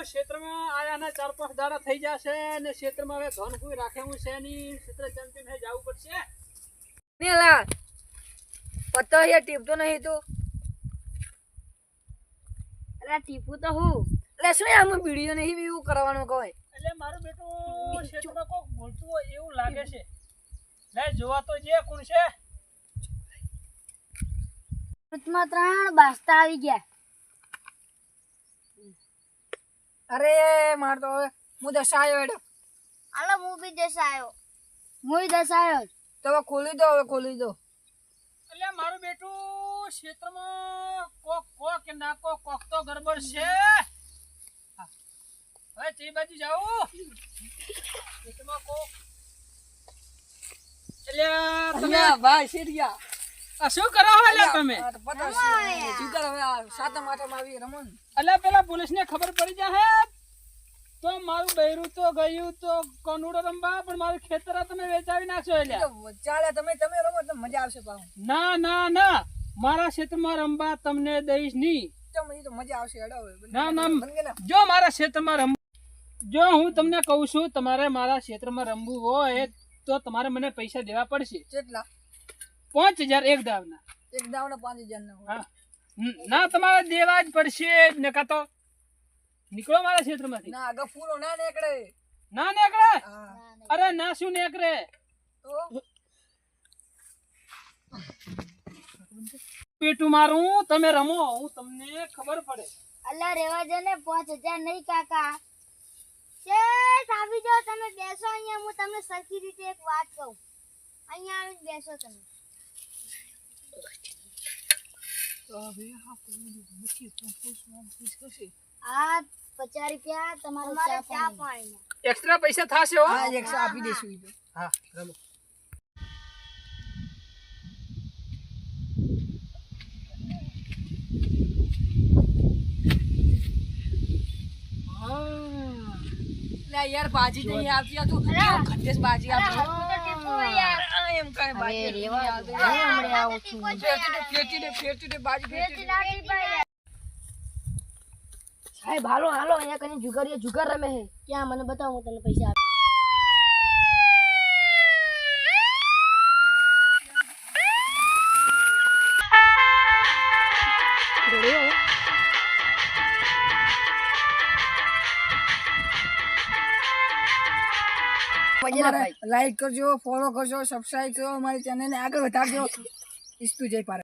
ક્ષેત્રમાં આયા ને 4-5 દાડા થઈ જશે ને ક્ષેત્રમાં હવે ધન કોઈ રાખે હું છે ની ક્ષેત્ર ચંપીને જવું પડશે મેલા પતો યાર ટીપતો નહીં તું અલા ટીપુ તો હું એટલે શું આમ વિડિયો નહીં વ્યૂ કરવાનો કોઈ એટલે મારું બેટું ક્ષેત્રમાં કોક બોલતું હોય એવું લાગે છે લે જોવા તો જે કોણ છે માં 3 બાસ્તા આવી ગયા અરે માર તો હવે હું દસાયો એડો હાલો હું બી દસાયો મુઈ દસાયો તો હવે ખોલી દો એટલે મારું બેટું ક્ષેત્રમાં કોક કે ના કોક તો ગરબડ છે હવે તે બાજુ જાઉં ક્ષેત્રમાં કોક એટલે તમે ભાઈ શેરિયા આ શું કરો હો લે તમે પતા જીગર હવે સાતમ આઠમ આવી રમણ એટલે પેલા પોલીસને ખબર પડી જાય તો મારું બૈરું તો ગયું તો કનુડો રંબા પણ મારું ખેતર તમે વેચાવી નાખશો એટલે ચાલે તમે રમો તો મજા આવશે પાછું ના મારા ક્ષેત્રમાં રંબા તમને દઈશ નહીં તો મજા આવશે હેડો ના જો મારા ક્ષેત્રમાં જો હું તમને કહું છું તમારે મારા ક્ષેત્રમાં રમવું હોય તો તમારે મને પૈસા દેવા પડશે કેટલા 5000 એક દાવના 5000 ના ના તમારે દેવા જ પડશે ને કાં તો નીકળો મારા ક્ષેત્રમાંથી ના આગળ ફૂલો ના નીકળે અરે ના શું નીકળે તો પેટું મારું તમે રમો હું તમને ખબર પડે અલ્લા રેવા દે ને 5000 નહીં કાકા શેઠ આવી જાઓ તમે બેસો અહીંયા હું તમને સરખી રીતે એક વાત કહું અહીંયા આવીને બેસો તમે આ 50 રૂપિયા તમારે ચા પાણીના એક્સ્ટ્રા પૈસા થાશે હો હા 100 આપી દેશું ઈ તો હા રમો લે યાર બાજી નહીં આવતી આ તું ખંડેસ બાજી આપો યાર એમ કહે બાજી રેવા દે હમણે આવું છું ફેરતી દે બાજી ફેરતી સાહેબ હાલો અહીંયા કને જુગાર રમે હે ક્યાં મને બતાવો હું તને પૈસા આપું લાઈક કરજો ફોલો કરજો સબસ્ક્રાઇબ કરો અમારી ચેનલને આગળ વધારજો ઈસ્તુ જય પાર